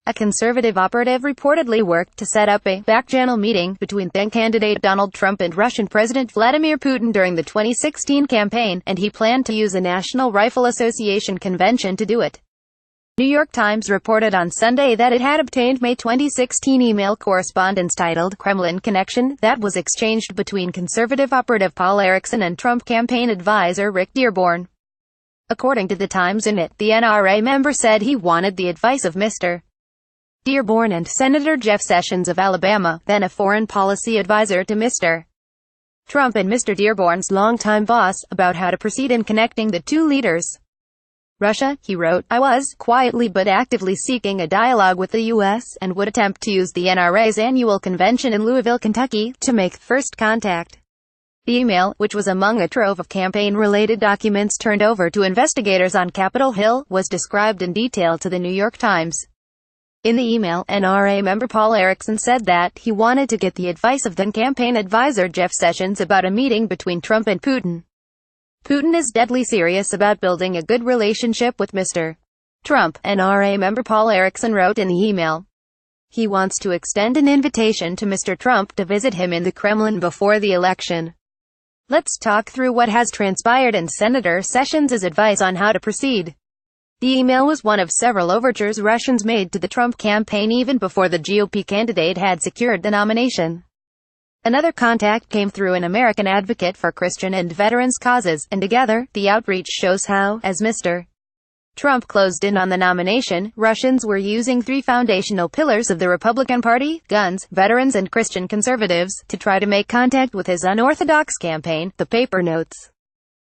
A conservative operative reportedly worked to set up a back-channel meeting between then-candidate Donald Trump and Russian President Vladimir Putin during the 2016 campaign, and he planned to use a National Rifle Association convention to do it. New York Times reported on Sunday that it had obtained May 2016 email correspondence titled Kremlin Connection that was exchanged between conservative operative Paul Erickson and Trump campaign advisor Rick Dearborn. According to the Times, in it, the NRA member said he wanted the advice of Mr. Dearborn and Senator Jeff Sessions of Alabama, then a foreign policy advisor to Mr. Trump and Mr. Dearborn's longtime boss, about how to proceed in connecting the two leaders. Russia, he wrote, I was, quietly but actively seeking a dialogue with the U.S., and would attempt to use the NRA's annual convention in Louisville, Kentucky, to make first contact. The email, which was among a trove of campaign-related documents turned over to investigators on Capitol Hill, was described in detail to the New York Times. In the email, NRA member Paul Erickson said that he wanted to get the advice of then-campaign advisor Jeff Sessions about a meeting between Trump and Putin. Putin is deadly serious about building a good relationship with Mr. Trump, NRA member Paul Erickson wrote in the email. He wants to extend an invitation to Mr. Trump to visit him in the Kremlin before the election. Let's talk through what has transpired and Senator Sessions' advice on how to proceed. The email was one of several overtures Russians made to the Trump campaign even before the GOP candidate had secured the nomination. Another contact came through an American advocate for Christian and veterans causes, and together, the outreach shows how, as Mr. Trump closed in on the nomination, Russians were using three foundational pillars of the Republican Party, guns, veterans and Christian conservatives, to try to make contact with his unorthodox campaign, the paper notes.